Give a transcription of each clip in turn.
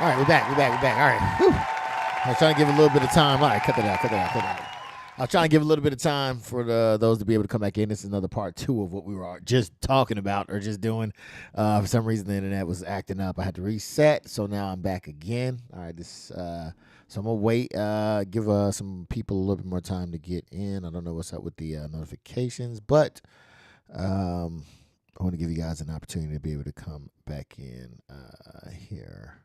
All right, we're back. All right. Whew. I was trying to give a little bit of time. All right, cut that out. I was trying to give a little bit of time for those to be able to come back in. This is another part 2 of what we were just talking about or just doing. For some reason, the internet was acting up. I had to reset, so now I'm back again. All right, so I'm going to wait, give some people a little bit more time to get in. I don't know what's up with the notifications, but I want to give you guys an opportunity to be able to come back in here.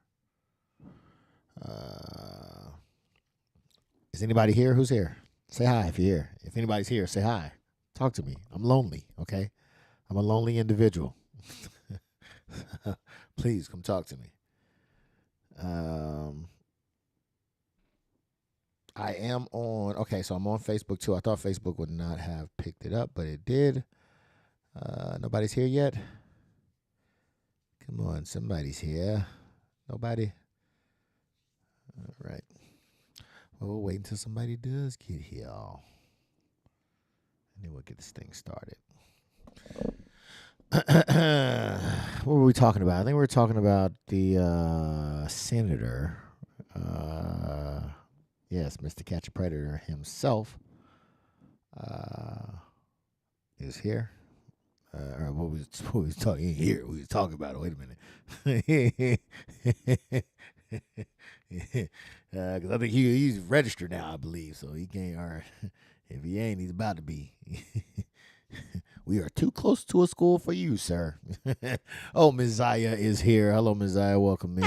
Is anybody here? Who's here? Say hi if you're here. If anybody's here, say hi. Talk to me. I'm lonely, okay? I'm a lonely individual. Please come talk to me. I am on, okay, so I'm on Facebook too. I thought Facebook would not have picked it up, but it did. Nobody's here yet? Come on, somebody's here. Nobody? All right. Well, we'll wait until somebody does get here. And then we'll get this thing started. What were we talking about? I think we were talking about the senator. Yes, Mr. Catch a Predator himself is here. Or what was talking here? We was talking about it. Wait a minute. Because I think he's registered now, I believe, so he can't. Or if he ain't, he's about to be. We are too close to a school for you, sir. Oh, Ms. Zaya is here. Hello, Ms. Zaya. Welcome in.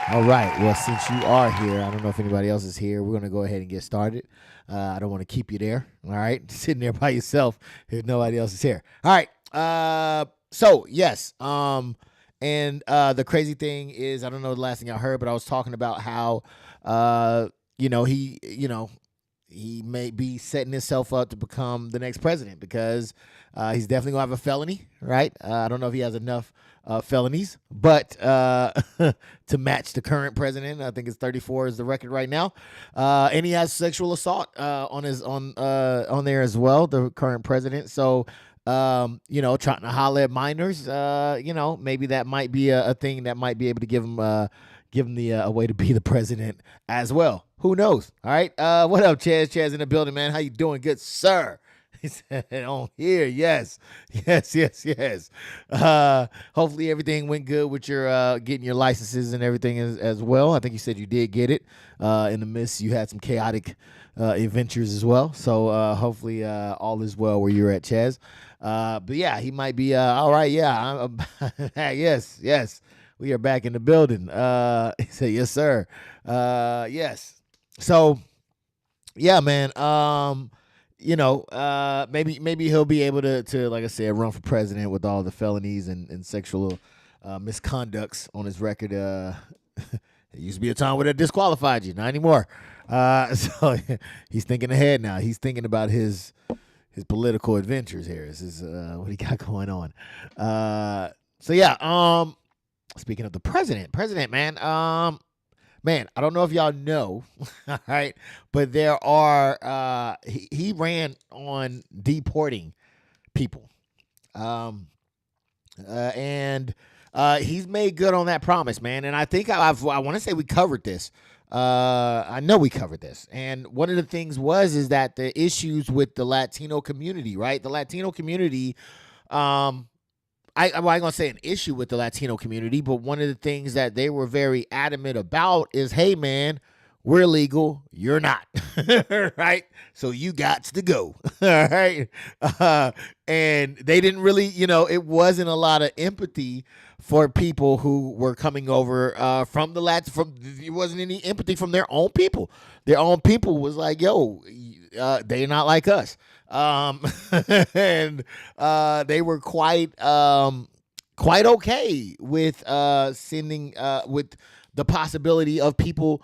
All right. Well, since you are here, I don't know if anybody else is here. We're going to go ahead and get started. I don't want to keep you there. All right. Sitting there by yourself if nobody else is here. All right. So, yes. And the crazy thing is, I don't know the last thing I heard, but I was talking about how, he may be setting himself up to become the next president because he's definitely going to have a felony, right? I don't know if he has enough felonies, but to match the current president, I think it's 34 is the record right now. And he has sexual assault on there as well, the current president. So, trying to holler at minors, maybe that might be a thing that might be able to give him a way to be the president as well. Who knows? All right. What up, Chaz? Chaz in the building, man. How you doing? Good, sir. He said, on here, yes. Yes. Hopefully everything went good with your getting your licenses and everything as well. I think you said you did get it. In the midst, you had some chaotic adventures as well. So hopefully all is well where you're at, Chaz. But yeah, he might be all right. Yeah, yes. We are back in the building. He said, yes, sir. Yes. So yeah, man. Maybe he'll be able to like I said, run for president with all the felonies and sexual misconducts on his record. It used to be a time where they disqualified you, not anymore. So he's thinking ahead now. He's thinking about his political adventures here. This is what he got going on. So yeah. Speaking of the president, man. Man, I don't know if y'all know, all right, but there are he ran on deporting people, and he's made good on that promise, man. And I think I want to say we covered this. I know we covered this, and one of the things is that the issues with the Latino community, right? The Latino community, I'm not going to say an issue with the Latino community, but one of the things that they were very adamant about is, hey, man, we're legal, you're not, right? So you got to go, all right? And they didn't really, it wasn't a lot of empathy for people who were coming over from the it wasn't any empathy from their own people. Their own people was like, yo, they're not like us. And they were quite okay with sending with the possibility of people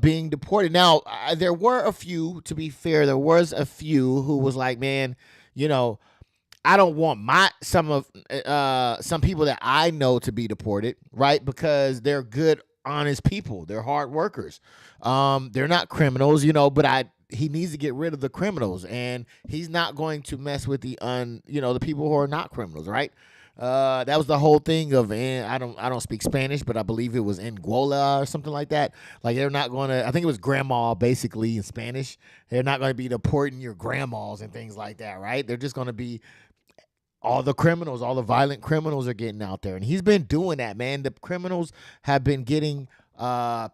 being deported. Now, there were a few, to be fair, who was like, man, I don't want some people that I know to be deported, right? Because they're good, honest people. They're hard workers. They're not criminals, but he needs to get rid of the criminals, and he's not going to mess with the people who are not criminals, right? That was the whole thing of, I don't speak Spanish, but I believe it was Anguilla or something like that. Like, they're not going to, I think it was grandma basically in Spanish. They're not going to be deporting your grandmas and things like that, right? They're just going to be all the criminals, all the violent criminals are getting out there. And he's been doing that, man. The criminals have been getting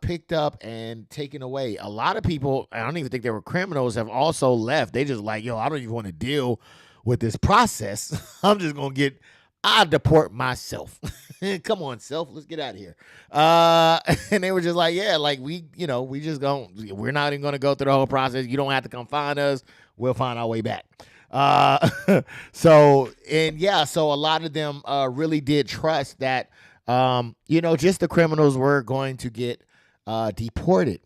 picked up and taken away. A lot of people, I don't even think they were criminals, have also left. They just like, yo, I don't even want to deal with this process. I'm just going to I'll deport myself. Come on, self, let's get out of here. And they were just like, yeah, like we're not even going to go through the whole process. You don't have to come find us. We'll find our way back. So a lot of them really did trust that, just the criminals were going to get deported.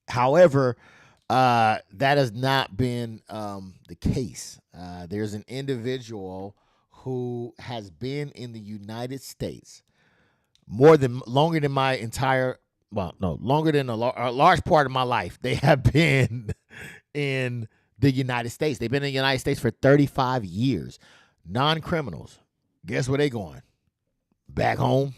However, that has not been the case. There's an individual who has been in the United States longer than a large part of my life. They have been in the United States. They've been in the United States for 35 years. Non-criminals. Guess where they going? Back home.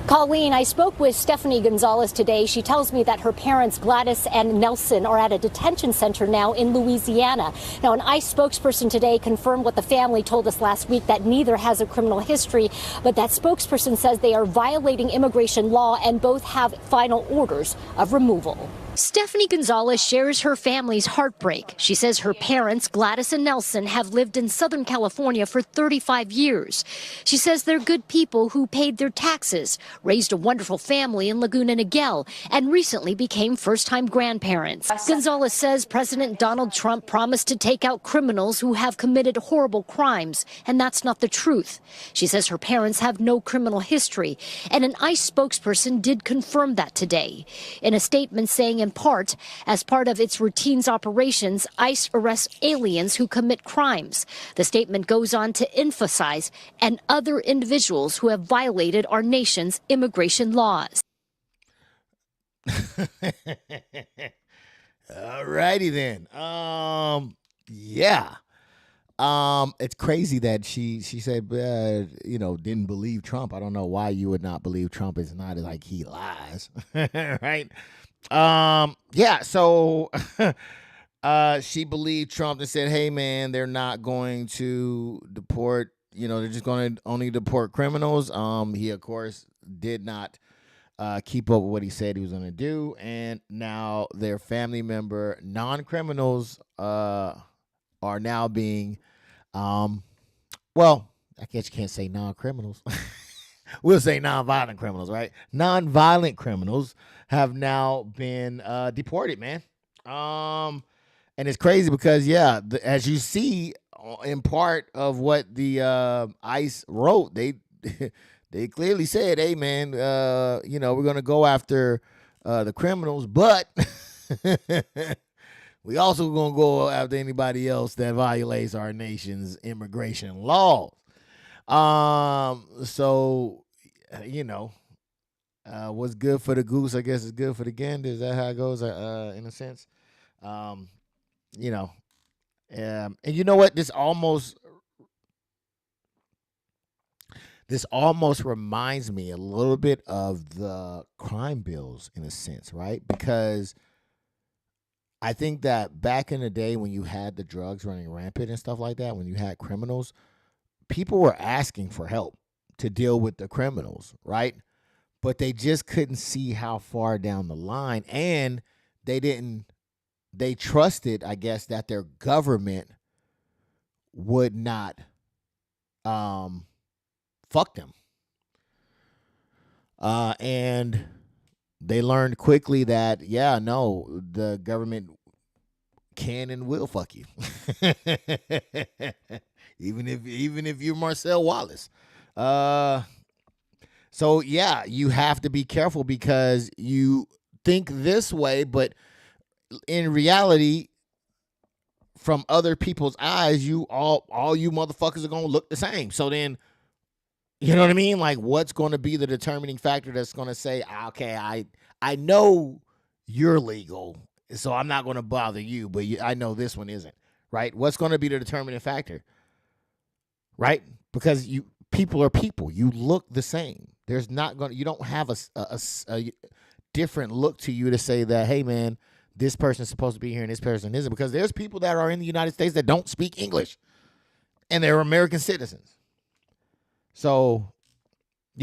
Colleen, I spoke with Stephanie Gonzalez today. She tells me that her parents, Gladys and Nelson, are at a detention center now in Louisiana. Now, an ICE spokesperson today confirmed what the family told us last week, that neither has a criminal history, but that spokesperson says they are violating immigration law and both have final orders of removal. Stephanie Gonzalez shares her family's heartbreak. She says her parents, Gladys and Nelson, have lived in Southern California for 35 years. She says they're good people who paid their taxes, raised a wonderful family in Laguna Niguel, and recently became first-time grandparents. Gonzalez says President Donald Trump promised to take out criminals who have committed horrible crimes, and that's not the truth. She says her parents have no criminal history, and an ICE spokesperson did confirm that today. In a statement saying, in part, as part of its routines operations, ICE arrests aliens who commit crimes. The statement goes on to emphasize, and other individuals who have violated our nation's immigration laws. All righty then. Yeah. It's crazy that she said, didn't believe Trump. I don't know why you would not believe Trump. It's not like he lies, right? Yeah. So She believed Trump and said, hey, man, they're not going to deport, they're just going to only deport criminals. He, of course, did not keep up with what he said he was going to do. And now their family member, non-criminals, are now being, well, I guess you can't say non-criminals. We'll say non-violent criminals, right? Non-violent criminals have now been deported, man. And it's crazy because, yeah, as you see in part of what the ICE wrote, they they clearly said, hey, man, we're going to go after the criminals, but we also going to go after anybody else that violates our nation's immigration laws. So, what's good for the goose, I guess, is good for the gander. Is that how it goes, in a sense? And you know what? This almost reminds me a little bit of the crime bills, in a sense, right? Because I think that back in the day when you had the drugs running rampant and stuff like that, when you had criminals, people were asking for help to deal with the criminals, right? But they just couldn't see how far down the line, and they trusted, I guess, that their government would not fuck them. And they learned quickly that, yeah, no, the government can and will fuck you. even if you're Marcel Wallace. So yeah, you have to be careful because you think this way, but in reality, from other people's eyes, you all you motherfuckers are gonna look the same. So then, you know what I mean? Like, what's going to be the determining factor that's going to say, okay, I know you're legal, so I'm not going to bother you, but I know this one isn't, right? What's going to be the determining factor, right? Because people are people. You look the same. You don't have a different look to you to say that, hey, man, this person's supposed to be here and this person isn't, because there's people that are in the United States that don't speak English, and they're American citizens. So, as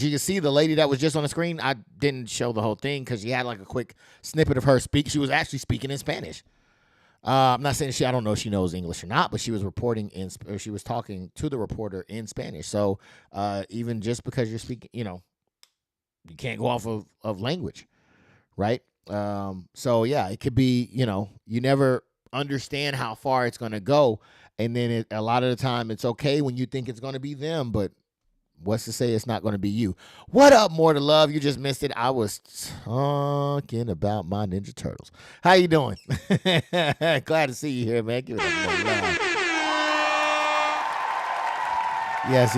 you can see, the lady that was just on the screen, I didn't show the whole thing because she had like a quick snippet of her speak. She was actually speaking in Spanish. I'm not saying I don't know if she knows English or not, but she was she was talking to the reporter in Spanish. So even just because you're speaking, you can't go off of language, right? So yeah, it could be, you never understand how far it's going to go. And then a lot of the time it's okay when you think it's going to be them, but what's to say it's not going to be you? What up, More to Love? You just missed it. I was talking about my Ninja Turtles. How you doing? Glad to see you here, man. Give it up, more love. Yes,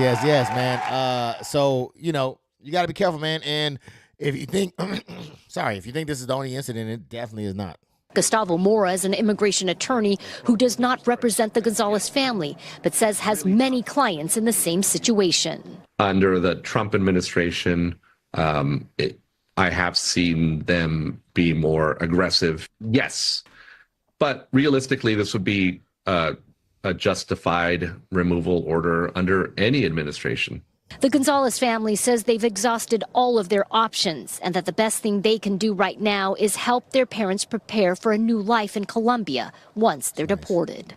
man. So, you got to be careful, man. And if you think, if you think this is the only incident, it definitely is not. Gustavo Mora is an immigration attorney who does not represent the Gonzalez family, but says has many clients in the same situation. Under the Trump administration, I have seen them be more aggressive. Yes, but realistically, this would be a justified removal order under any administration. The Gonzalez family says they've exhausted all of their options and that the best thing they can do right now is help their parents prepare for a new life in Colombia once they're deported.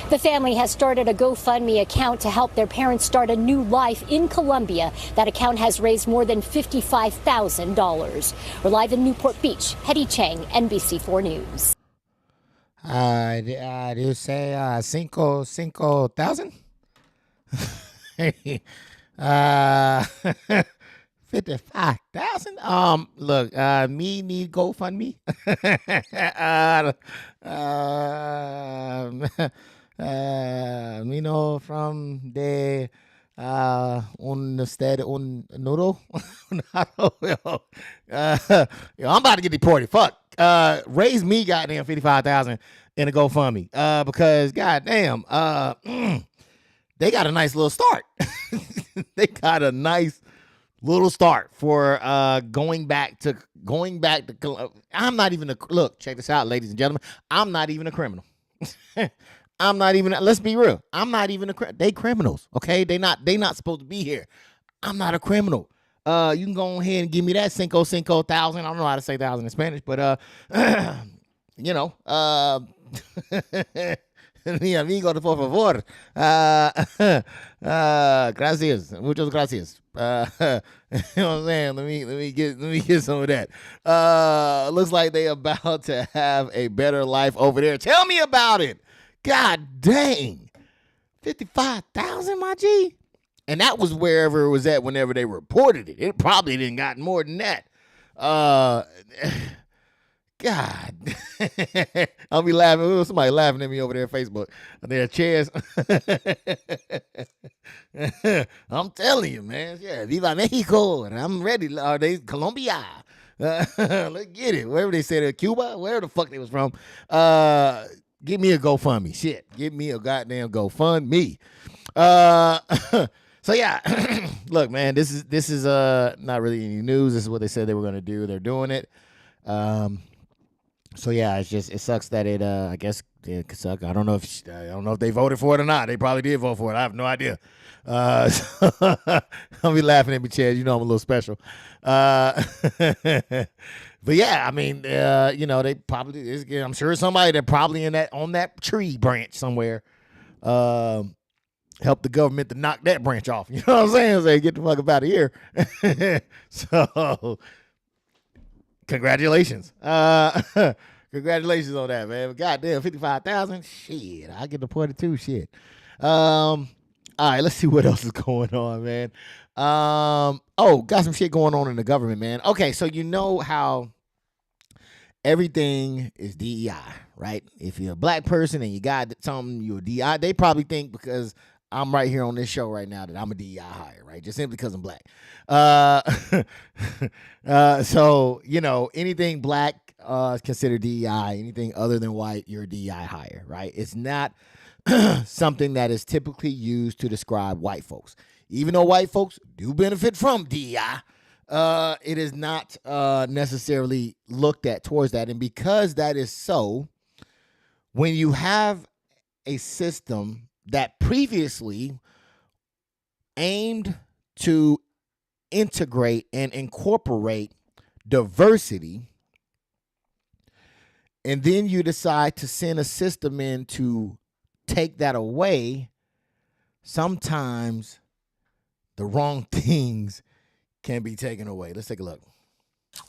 The family has started a GoFundMe account to help their parents start a new life in Colombia. That account has raised more than $55,000. We're live in Newport Beach. Hetty Chang, NBC4 News. Did you say 5,000? 55,000. Look, me need GoFundMe. From the Universidad Nudo. I'm about to get deported. Fuck. Raise me goddamn 55,000 in a GoFundMe. Because goddamn, they got a nice little start. They got a nice Little start for going back to. I'm not even a look. Check this out, ladies and gentlemen. I'm not even a criminal. I'm not even. Let's be real. I'm not even they criminals. Okay, they not supposed to be here. I'm not a criminal. You can go ahead and give me that cinco thousand. I don't know how to say thousand in Spanish, but you know, mi amigo, por favor. Gracias, muchas gracias. You know what I'm saying? Let me get some of that. Looks like they about to have a better life over there. Tell me about it. God dang, 55,000, my G. And that was wherever it was at whenever they reported it. It probably didn't got more than that. God. I'll be laughing. Somebody laughing at me over there on Facebook. Their chairs. I'm telling you, man. Yeah, Viva Mexico. And I'm ready. Are they Colombia? Let's get it. Wherever they said Cuba, wherever the fuck they was from. Give me a GoFundMe. Shit. Give me a goddamn GoFundMe. So yeah, look, man, this is not really any news. This is what they said they were going to do. They're doing it. So yeah, it sucks that it I guess it could suck. I don't know if they voted for it or not. They probably did vote for it. I have no idea. I'll be laughing at me, Chad. You know I'm a little special. But yeah, I mean, they probably I'm sure somebody that probably on that tree branch somewhere. Help the government to knock that branch off. You know what I'm saying? Say, get the fuck up out of here. So, congratulations. Congratulations on that, man. Goddamn, 55,000. Shit, I get deported too. Shit. All right, let's see what else is going on, man. Got some shit going on in the government, man. Okay, so you know how everything is DEI, right? If you're a black person and you got something, you're a DEI, they probably think because I'm right here on this show right now that I'm a DEI hire, right? Just simply because I'm black. So, anything black is considered DEI. Anything other than white, you're a DEI hire, right? It's not something that is typically used to describe white folks. Even though white folks do benefit from DEI, it is not necessarily looked at towards that. And because that is so, when you have a system that previously aimed to integrate and incorporate diversity, and then you decide to send a system in to take that away, sometimes the wrong things can be taken away. Let's take a look.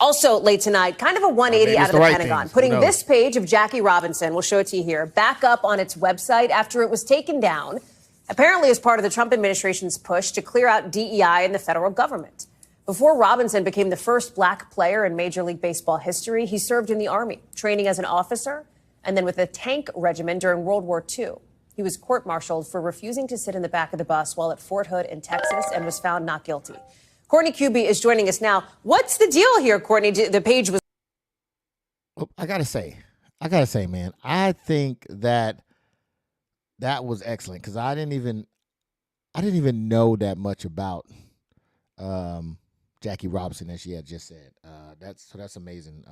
Also late tonight, kind of a 180 out of the Pentagon, putting this page of Jackie Robinson, we'll show it to you here, back up on its website after it was taken down, apparently as part of the Trump administration's push to clear out DEI in the federal government. Before Robinson became the first black player in Major League Baseball history, he served in the Army, training as an officer and then with a tank regiment during World War II. He was court-martialed for refusing to sit in the back of the bus while at Fort Hood in Texas and was found not guilty. Courtney Kuby is joining us now. What's the deal here, Courtney? The page was... I gotta say, man, I think that was excellent because I didn't even know that much about Jackie Robinson, as she had just said. That's amazing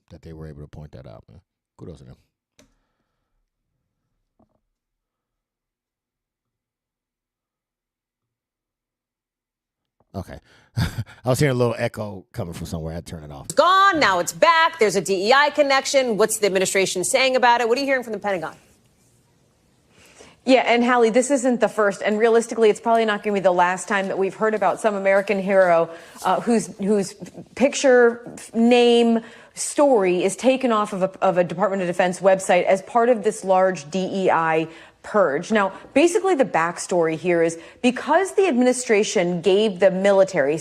that they were able to point that out, man. Kudos to them. Okay. I was hearing a little echo coming from somewhere. I had to turn it off. It's gone. Now it's back. There's a DEI connection. What's the administration saying about it? What are you hearing from the Pentagon? Yeah, and Hallie, this isn't the first, and realistically, it's probably not going to be the last time that we've heard about some American hero whose picture, name, story is taken off of a Department of Defense website as part of this large DEI purge. Now, basically, the backstory here is because the administration gave the military...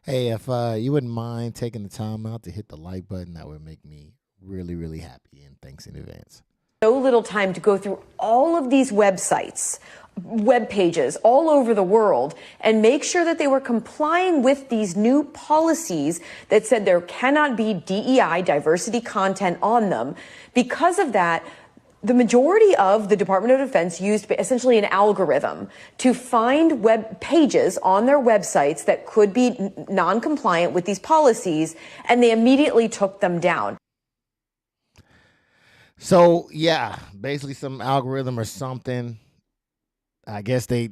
Hey, if you wouldn't mind taking the time out to hit the like button, that would make me really, really happy, and thanks in advance. So little time to go through all of these websites, web pages all over the world and make sure that they were complying with these new policies that said there cannot be DEI, diversity content on them. Because of that, the majority of the Department of Defense used essentially an algorithm to find web pages on their websites that could be non-compliant with these policies, and they immediately took them down. So, yeah, basically some algorithm or something. I guess they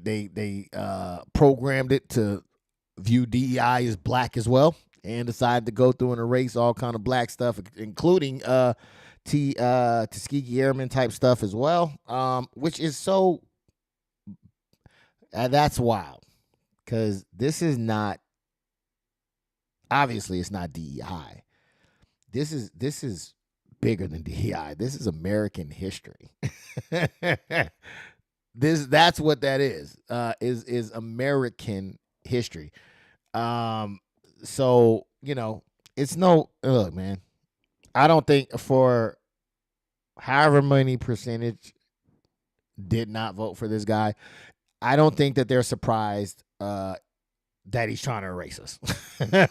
programmed it to view DEI as black as well, and decided to go through and erase all kind of black stuff, including Tuskegee Airmen type stuff as well, which is so that's wild, because this is not, obviously it's not DEI. This is bigger than DEI. This is American history. That's what that is American history. So, it's look, man, I don't think, for however many percentage did not vote for this guy, I don't think that they're surprised that he's trying to erase us.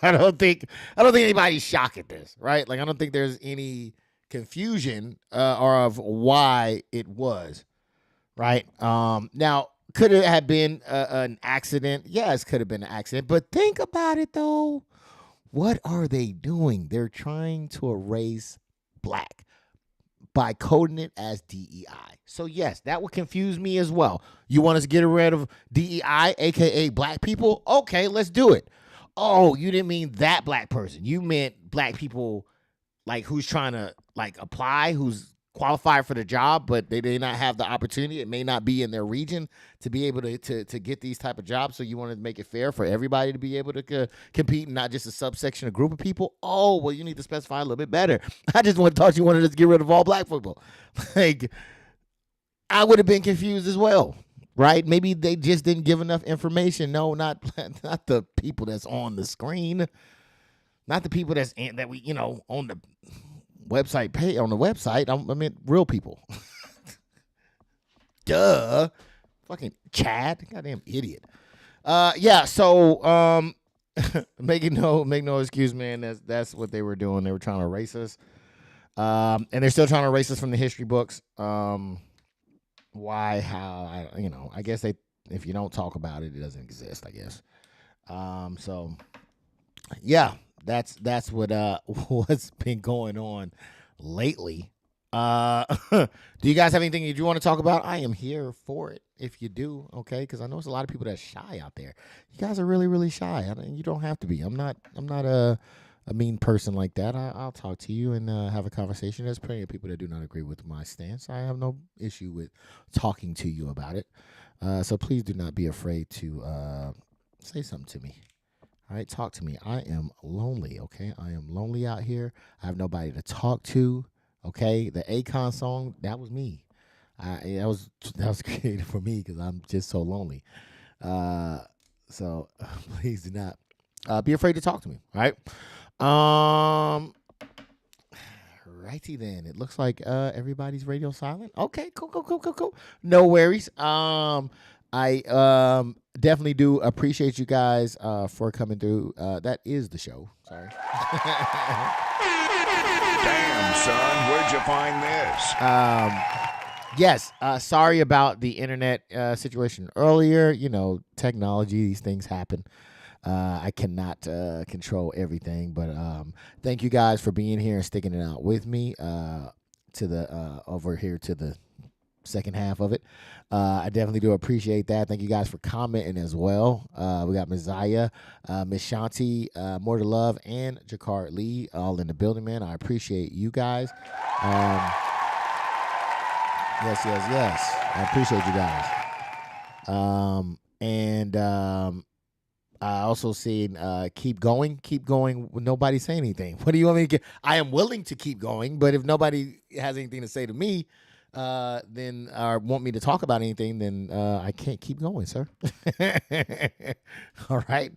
I don't think anybody's shocked at this, right? Like, I don't think there's any confusion or of why it was, right? Now, could it have been an accident? Yes, could have been an accident. But think about it, though. What are they doing? They're trying to erase black by coding it as DEI. So, yes, that would confuse me as well. You want us to get rid of DEI, a.k.a. black people? Okay, let's do it. Oh, you didn't mean that black person. You meant black people, like, who's trying to, like, apply, who's qualified for the job, but they not have the opportunity. It may not be in their region to be able to get these type of jobs. So you want to make it fair for everybody to be able to compete, and not just a subsection, a group of people. Oh, well, you need to specify a little bit better. I just thought you wanted us to get rid of all black people. Like, I would have been confused as well, right? Maybe they just didn't give enough information. No, not the people that's on the screen, not the people that we on the website on the website. I mean, real people. Duh. Fucking Chad. Goddamn idiot. Yeah, so make no excuse, man. That's what they were doing. They were trying to erase us. And they're still trying to erase us from the history books. Why, how, I guess if you don't talk about it, it doesn't exist, I guess. So yeah. That's what what's been going on lately. Do you guys have anything you want to talk about? I am here for it if you do, okay? Because I know there's a lot of people that's shy out there. You guys are really, really shy. You don't have to be. I'm not a mean person like that. I'll talk to you and have a conversation. There's plenty of people that do not agree with my stance. I have no issue with talking to you about it. So please do not be afraid to say something to me. All right, talk to me. I am lonely, okay? I am lonely out here. I have nobody to talk to, okay? The Akon song, that was me. That was created for me because I'm just so lonely. So please do not be afraid to talk to me, all right? Righty then. It looks like everybody's radio silent. Okay, cool. No worries. I definitely do appreciate you guys for coming through. That is the show. Sorry. Damn, son, where'd you find this? Yes. Sorry about the internet situation earlier. Technology, these things happen. I cannot control everything, but thank you guys for being here and sticking it out with me to the over here to the second half of it. I definitely do appreciate that. Thank you guys for commenting as well. We got Messiah, Miss Shanti, More to Love, and Jakar Lee all in the building, man. I appreciate you guys. Yes. I appreciate you guys. And I also seen keep going. Nobody say anything. What do you want me to get? I am willing to keep going, but if nobody has anything to say to me, then want me to talk about anything, then I can't keep going, sir. All right.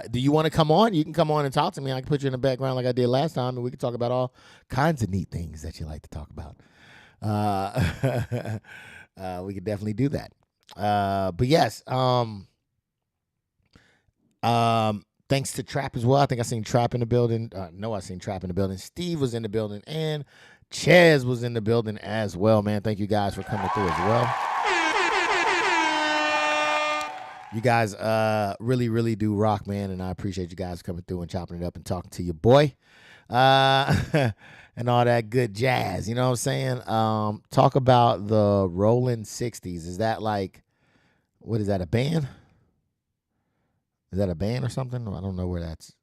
Do you want to come on? You can come on and talk to me. I can put you in the background like I did last time, and we can talk about all kinds of neat things that you like to talk about. We could definitely do that. But yes, thanks to Trap as well. I think I seen Trap in the building. I seen Trap in the building. Steve was in the building, and Ches was in the building as well, man. Thank you guys for coming through as well. You guys really, really do rock, man, and I appreciate you guys coming through and chopping it up and talking to your boy and all that good jazz. You know what I'm saying? Talk about the Rolling 60s. Is that like, what is that, a band? Is that a band or something? I don't know where that's.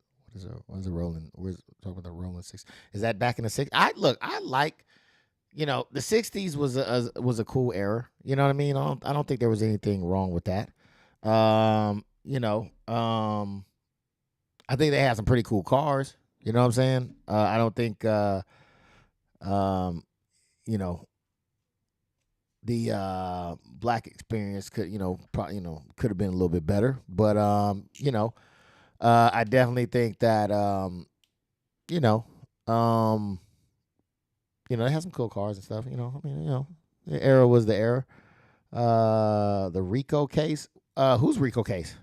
What is a Rolling? We're talking about the Rolling 60s. Is that back in the 60s? I like, the 60s was a cool era. You know what I mean? I don't think there was anything wrong with that. I think they had some pretty cool cars. You know what I'm saying? I don't think, the black experience could, could have been a little bit better. But, I definitely think that, they had some cool cars and stuff. The era was the era. The Rico case. Who's Rico case?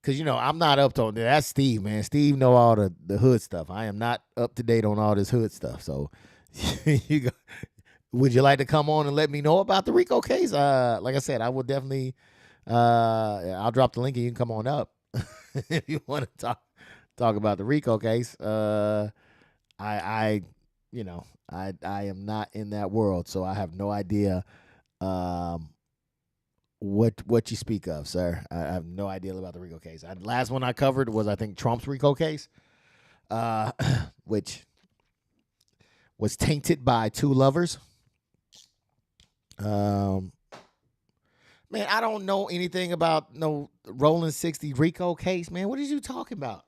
Because, I'm not up to that's Steve, man. Steve know all the hood stuff. I am not up to date on all this hood stuff. So would you like to come on and let me know about the Rico case? Like I said, I will definitely I'll drop the link and you can come on up if you want to talk about the Rico case. I am not in that world, so I have no idea what you speak of, sir. I have no idea about the Rico case. Last one I covered was, I think, Trump's Rico case, which was tainted by two lovers. Man, I don't know anything about no Rolling 60 Rico case, man. What are you talking about?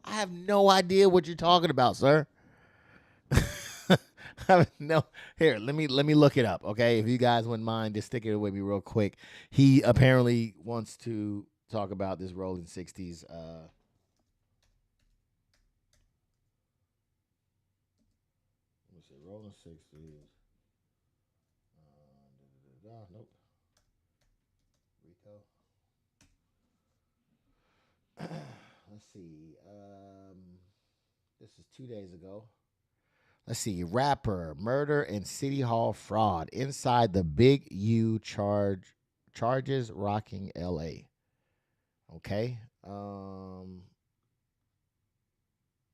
I have no idea what you're talking about, sir. No, here, let me look it up, okay? If you guys wouldn't mind, just stick it with me real quick. He apparently wants to talk about this Rolling 60s. Let me see, Rolling 60s. Nope. Rico. Let's see. This is 2 days ago. Let's see. Rapper, murder, and City Hall fraud inside the Big U charges rocking L.A. Okay.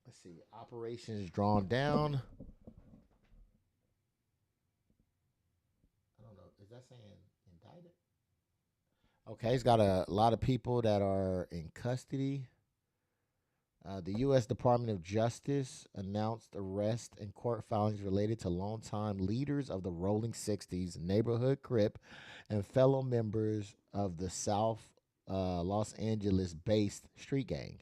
Let's see. Operations drawn down. I don't know. Is that saying indicted? Okay. He's got a lot of people that are in custody. The U.S. Department of Justice announced arrest and court filings related to longtime leaders of the Rolling 60s, Neighborhood Crip, and fellow members of the South Los Angeles-based street gang.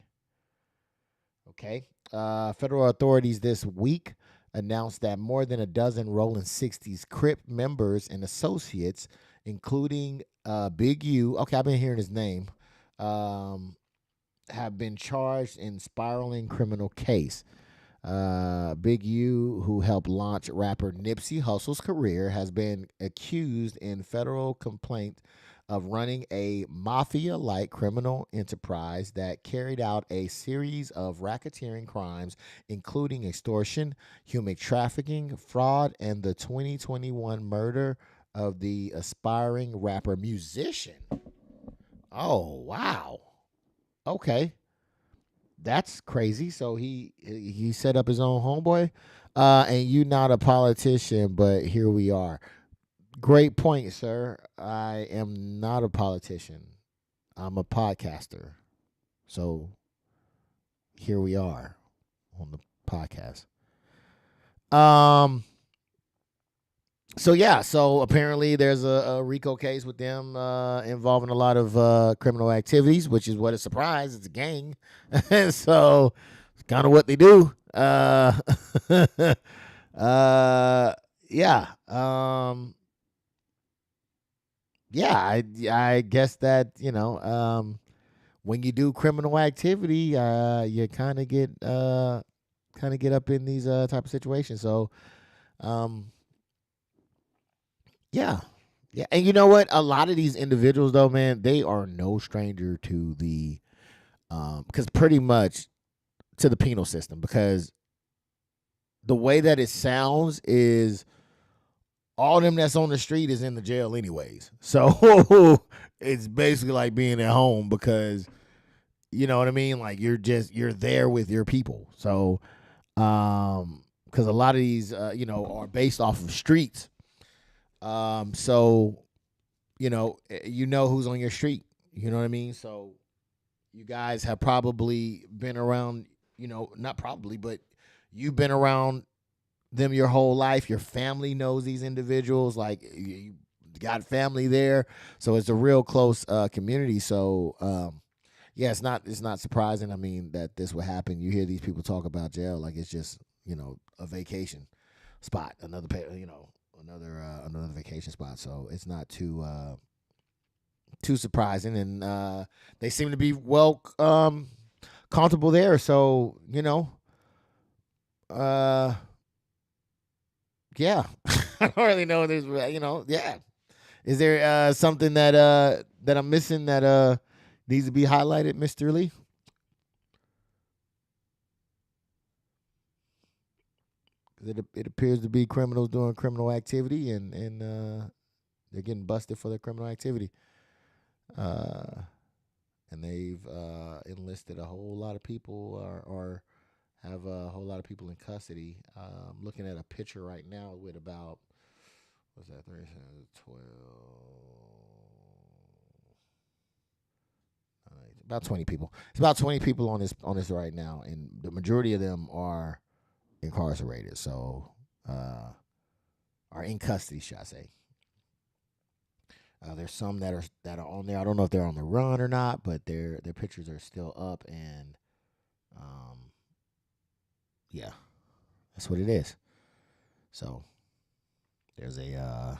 Okay. Federal authorities this week announced that more than a dozen Rolling 60s Crip members and associates, including Big U, okay, I've been hearing his name, have been charged in spiraling criminal case. Big U, who helped launch rapper Nipsey Hussle's career, has been accused in federal complaint of running a mafia-like criminal enterprise that carried out a series of racketeering crimes, including extortion, human trafficking, fraud, and the 2021 murder of the aspiring rapper musician. Oh, wow. Okay, that's crazy. So he set up his own homeboy, and you not a politician, but here we are. Great point, sir. I am not a politician. I'm a podcaster. So here we are on the podcast. So apparently there's a RICO case with them involving a lot of criminal activities, which is what a surprise. It's a gang. So it's kind of what they do. I guess that, when you do criminal activity, you kind of get up in these type of situations. So, yeah. And you know what? A lot of these individuals, though, man, they are no stranger to the, because pretty much to the penal system, because the way that it sounds is all them that's on the street is in the jail anyways. So it's basically like being at home, because you know what I mean? Like you're there with your people. So, because a lot of these, are based off of streets. So, you know who's on your street. You know what I mean? So you guys have probably been around, not probably, but you've been around them your whole life. Your family knows these individuals. Like you got family there. So it's a real close community. So, yeah, it's not surprising. I mean, that this would happen. You hear these people talk about jail like it's just, a vacation spot, another vacation spot. So it's not too surprising, and they seem to be well comfortable there. So yeah, I don't really know. There's yeah. Is there something that I'm missing that needs to be highlighted, Mr. Lee? It appears to be criminals doing criminal activity, and they're getting busted for their criminal activity. And they've enlisted a whole lot of people, or have a whole lot of people in custody. Looking at a picture right now with about, what's that, 13, 12, about 20 people. It's about 20 people on this right now, and the majority of them are incarcerated. So, are in custody, should I say? There's some that are on there. I don't know if they're on the run or not, but their pictures are still up, and yeah, that's what it is. So there's a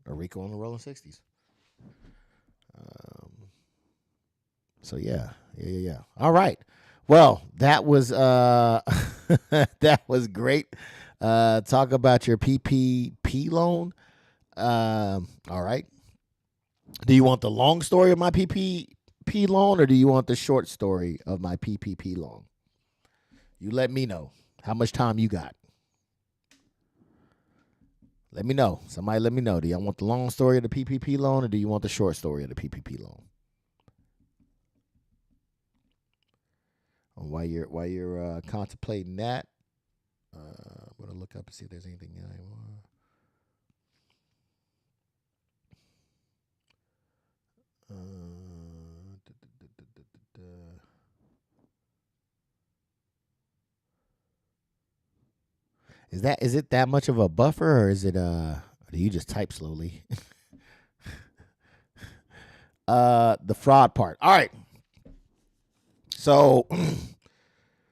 Rico on the Rolling 60s. So yeah. All right. Well, that was that was great. Talk about your PPP loan. All right. Do you want the long story of my PPP loan, or do you want the short story of my PPP loan? You let me know how much time you got. Let me know. Somebody let me know. Do y'all want the long story of the PPP loan, or do you want the short story of the PPP loan? While you're contemplating that, I'm gonna look up and see if there's anything I want. Is it that much of a buffer, or is it do you just type slowly? The fraud part. All right. So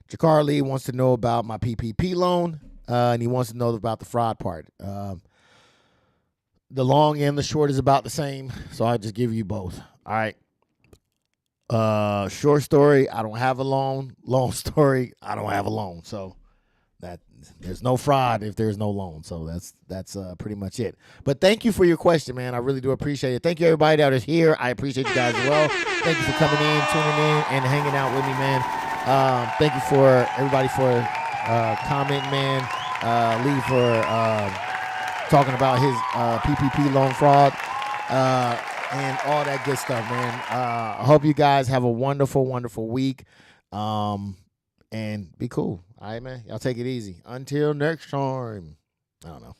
Jakar Lee wants to know about my PPP loan, and he wants to know about the fraud part. The long and the short is about the same, so I'll just give you both. All right. Short story, I don't have a loan. Long story, I don't have a loan. So that there's no fraud if there's no loan. So that's pretty much it. But thank you for your question, man. I really do appreciate it. Thank you, everybody that is here. I appreciate you guys as well. Thank you for coming in, tuning in, and hanging out with me, man. Thank you for everybody for commenting, man. Lee for talking about his PPP loan fraud and all that good stuff, man. I hope you guys have a wonderful, wonderful week. And be cool. All right, man. Y'all take it easy. Until next time. I don't know.